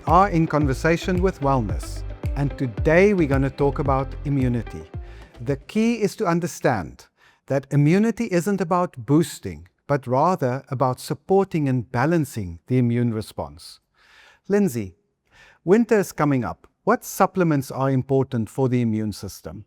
are in Conversation with Wellness, and today we're going to talk about immunity. The key is to understand that immunity isn't about boosting, but rather about supporting and balancing the immune response. Lindsay, winter is coming up. What supplements are important for the immune system?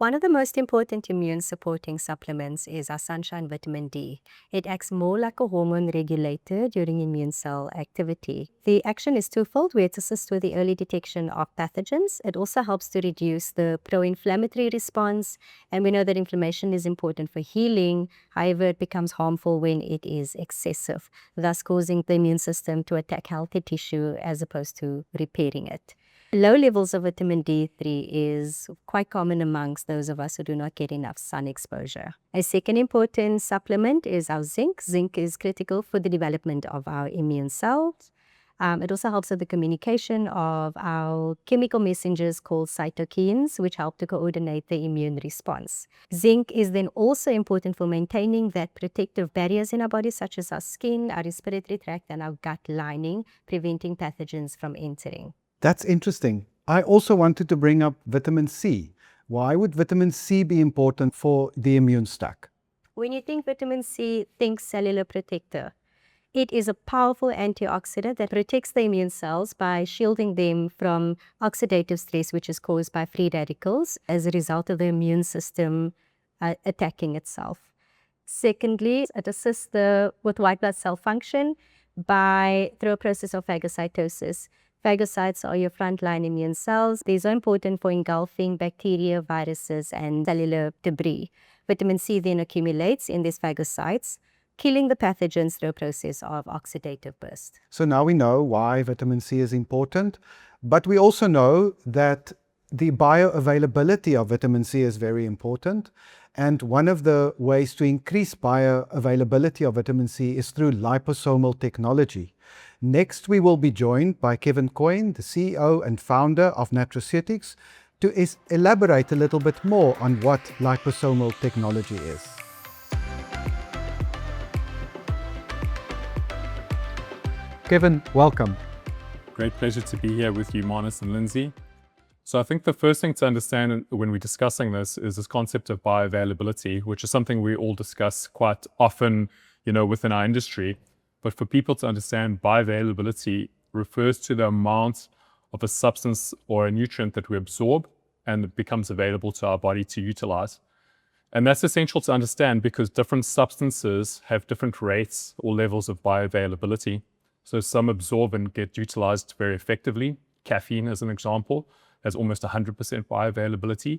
One of the most important immune-supporting supplements is our sunshine vitamin D. It acts more like a hormone regulator during immune cell activity. The action is twofold, where it assists with the early detection of pathogens. It also helps to reduce the pro-inflammatory response, and we know that inflammation is important for healing. However, it becomes harmful when it is excessive, thus causing the immune system to attack healthy tissue as opposed to repairing it. Low levels of vitamin D3 is quite common amongst those of us who do not get enough sun exposure. A second important supplement is our zinc. Zinc is critical for the development of our immune cells. It also helps with the communication of our chemical messengers called cytokines, which help to coordinate the immune response. Zinc is then also important for maintaining that protective barriers in our body, such as our skin, our respiratory tract, and our gut lining, preventing pathogens from entering. That's interesting. I also wanted to bring up vitamin C. Why would vitamin C be important for the immune stack? When you think vitamin C, think cellular protector. It is a powerful antioxidant that protects the immune cells by shielding them from oxidative stress, which is caused by free radicals as a result of the immune system attacking itself. Secondly, it assists with white blood cell function through a process of phagocytosis. Phagocytes are your frontline immune cells. These are important for engulfing bacteria, viruses, and cellular debris. Vitamin C then accumulates in these phagocytes, killing the pathogens through a process of oxidative burst. So now we know why vitamin C is important, but we also know that the bioavailability of vitamin C is very important. And one of the ways to increase bioavailability of vitamin C is through liposomal technology. Next, we will be joined by Kevin Coyne, the CEO and founder of Nutraceutics, to elaborate a little bit more on what liposomal technology is. Kevin, welcome. Great pleasure to be here with you, Manus and Lindsay. So I think the first thing to understand when we're discussing this is this concept of bioavailability, which is something we all discuss quite often, within our industry. But for people to understand, bioavailability refers to the amount of a substance or a nutrient that we absorb and it becomes available to our body to utilize. And that's essential to understand because different substances have different rates or levels of bioavailability. So some absorb and get utilized very effectively. Caffeine, as an example, has almost 100% bioavailability.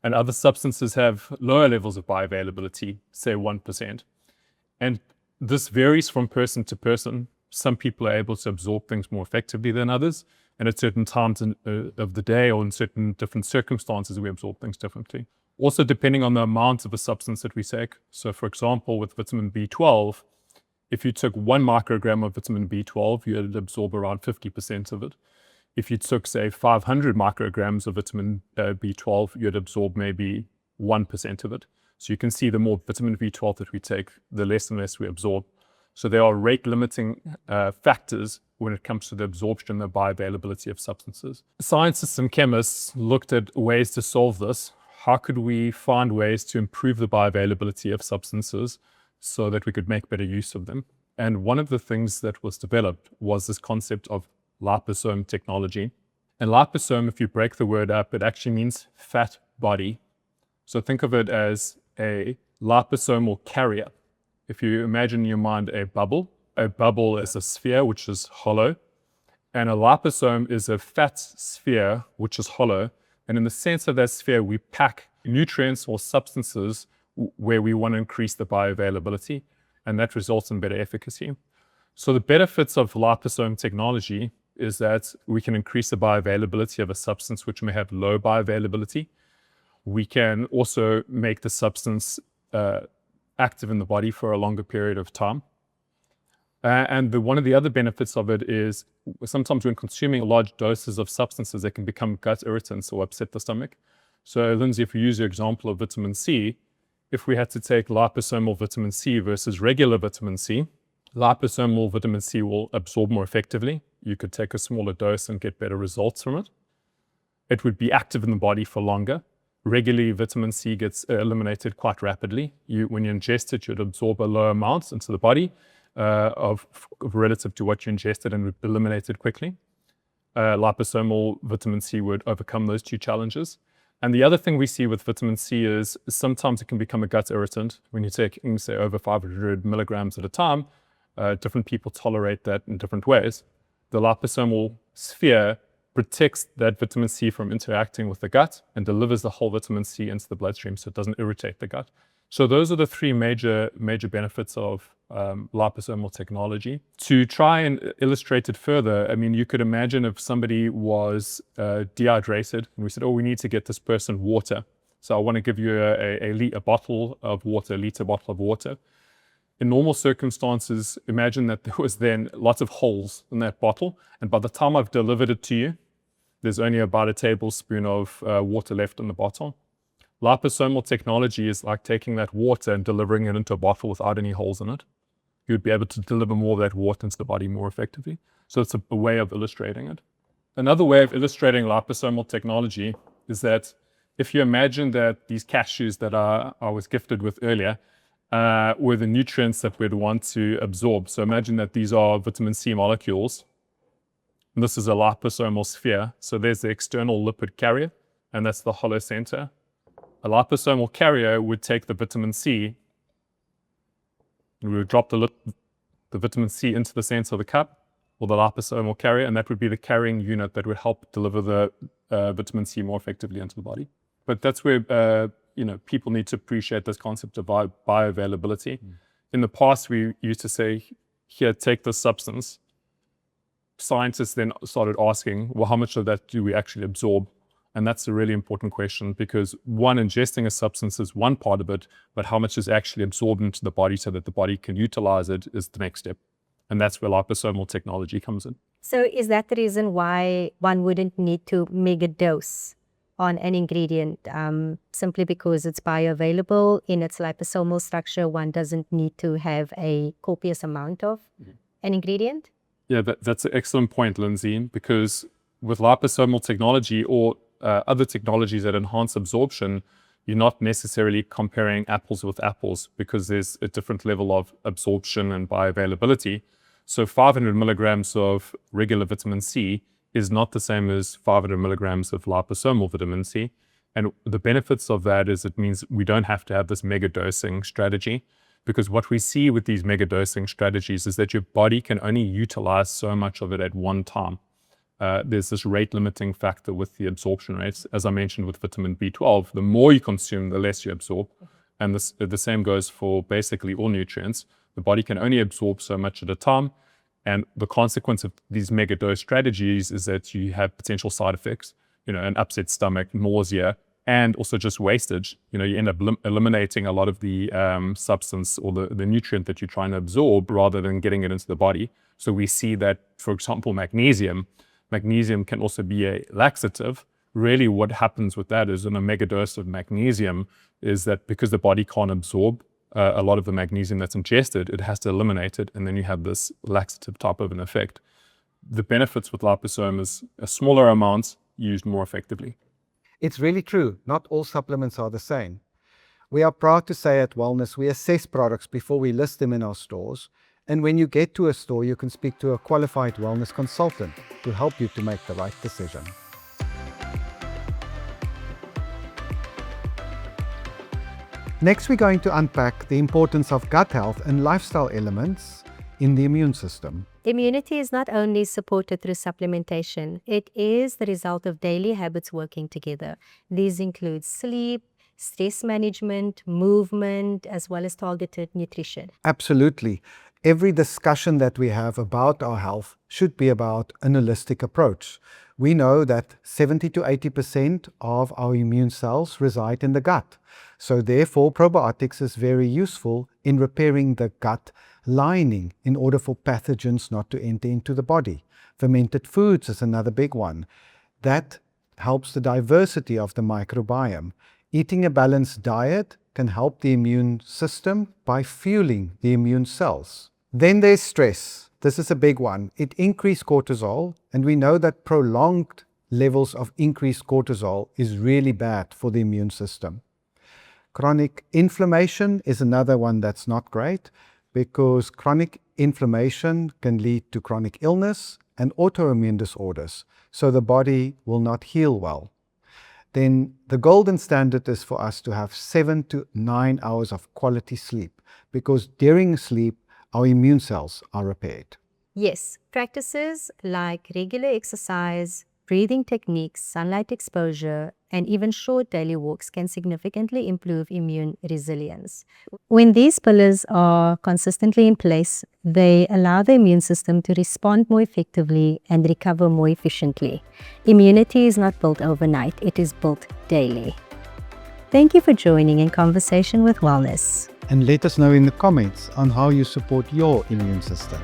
And other substances have lower levels of bioavailability, say 1%. And this varies from person to person. Some people are able to absorb things more effectively than others. And at certain times of the day or in certain different circumstances, we absorb things differently. Also, depending on the amount of a substance that we take. So for example, with vitamin B12, if you took 1 microgram of vitamin B12, you'd absorb around 50% of it. If you took, say, 500 micrograms of vitamin B12, you'd absorb maybe 1% of it. So you can see the more vitamin B12 that we take, the less and less we absorb. So there are rate-limiting factors when it comes to the absorption and the bioavailability of substances. Scientists and chemists looked at ways to solve this. How could we find ways to improve the bioavailability of substances so that we could make better use of them? And one of the things that was developed was this concept of liposome technology. And liposome, if you break the word up, it actually means fat body. So think of it as a liposomal carrier. If you imagine in your mind a bubble is a sphere which is hollow, and a liposome is a fat sphere which is hollow. And in the center of that sphere, we pack nutrients or substances where we want to increase the bioavailability, and that results in better efficacy. So the benefits of liposome technology is that we can increase the bioavailability of a substance which may have low bioavailability. We can also make the substance active in the body for a longer period of time. And one of the other benefits of it is sometimes when consuming large doses of substances, they can become gut irritants or upset the stomach. So Lindsay, if we use your example of vitamin C, if we had to take liposomal vitamin C versus regular vitamin C, liposomal vitamin C will absorb more effectively you could take a smaller dose and get better results from it. It would be active in the body for longer. Regularly, vitamin C gets eliminated quite rapidly. When you ingest it, you'd absorb a low amount into the body of relative to what you ingested and would eliminate it quickly. Liposomal vitamin C would overcome those two challenges. And the other thing we see with vitamin C is sometimes it can become a gut irritant. When you take, say, over 500 milligrams at a time, different people tolerate that in different ways. The liposomal sphere protects that vitamin C from interacting with the gut and delivers the whole vitamin C into the bloodstream so it doesn't irritate the gut. So those are the three major benefits of liposomal technology. To try and illustrate it further, I mean, you could imagine if somebody was dehydrated and we said, oh, we need to get this person water. So I want to give you a bottle of water, a liter bottle of water. In normal circumstances, imagine that there was then lots of holes in that bottle. And by the time I've delivered it to you, there's only about a tablespoon of water left in the bottle. Liposomal technology is like taking that water and delivering it into a bottle without any holes in it. You'd be able to deliver more of that water into the body more effectively. So it's a way of illustrating it. Another way of illustrating liposomal technology is that if you imagine that these cashews that I was gifted with earlier were the nutrients that we'd want to absorb. So imagine that these are vitamin C molecules. And this is a liposomal sphere. So there's the external lipid carrier, and that's the hollow center. A liposomal carrier would take the vitamin C, and we would drop the vitamin C into the center of the cup, or the liposomal carrier, and that would be the carrying unit that would help deliver the vitamin C more effectively into the body. But that's where people need to appreciate this concept of bioavailability. In the past, we used to say, here, take this substance. Scientists then started asking, well, how much of that do we actually absorb? And that's a really important question because one, ingesting a substance is one part of it, but how much is actually absorbed into the body so that the body can utilize it is the next step. And that's where liposomal technology comes in. So is that the reason why one wouldn't need to mega dose on an ingredient simply because it's bioavailable in its liposomal structure? One doesn't need to have a copious amount of an ingredient? Yeah, that's an excellent point, Lindsay, because with liposomal technology or other technologies that enhance absorption, you're not necessarily comparing apples with apples because there's a different level of absorption and bioavailability. So 500 milligrams of regular vitamin C is not the same as 500 milligrams of liposomal vitamin C. And the benefits of that is it means we don't have to have this mega dosing strategy, because what we see with these mega dosing strategies is that your body can only utilize so much of it at one time. There's this rate limiting factor with the absorption rates. As I mentioned with vitamin B12, the more you consume, the less you absorb. And the same goes for basically all nutrients. The body can only absorb so much at a time. And the consequence of these mega dose strategies is that you have potential side effects, an upset stomach, nausea, and also just wastage. You end up eliminating a lot of the substance or the nutrient that you're trying to absorb rather than getting it into the body. So we see that, for example, magnesium can also be a laxative. Really what happens with that is in a mega dose of magnesium is that because the body can't absorb a lot of the magnesium that's ingested, it has to eliminate it, and then you have this laxative type of an effect. The benefits with liposome is a smaller amount used more effectively. It's really true. Not all supplements are the same. We are proud to say at Wellness, we assess products before we list them in our stores. And when you get to a store, you can speak to a qualified wellness consultant to help you to make the right decision. Next, we're going to unpack the importance of gut health and lifestyle elements in the immune system. Immunity is not only supported through supplementation, it is the result of daily habits working together. These include sleep, stress management, movement, as well as targeted nutrition. Absolutely. Every discussion that we have about our health should be about an holistic approach. We know that 70 to 80% of our immune cells reside in the gut. So therefore, probiotics is very useful in repairing the gut lining in order for pathogens not to enter into the body. Fermented foods is another big one. That helps the diversity of the microbiome. Eating a balanced diet can help the immune system by fueling the immune cells. Then there's stress. This is a big one. It increased cortisol, and we know that prolonged levels of increased cortisol is really bad for the immune system. Chronic inflammation is another one that's not great, because chronic inflammation can lead to chronic illness and autoimmune disorders, so the body will not heal well. Then the golden standard is for us to have 7 to 9 hours of quality sleep, because during sleep, our immune cells are repaired. Yes, practices like regular exercise, breathing techniques, sunlight exposure, and even short daily walks can significantly improve immune resilience. When these pillars are consistently in place, they allow the immune system to respond more effectively and recover more efficiently. Immunity is not built overnight, it is built daily. Thank you for joining in Conversation with Wellness. And let us know in the comments on how you support your immune system.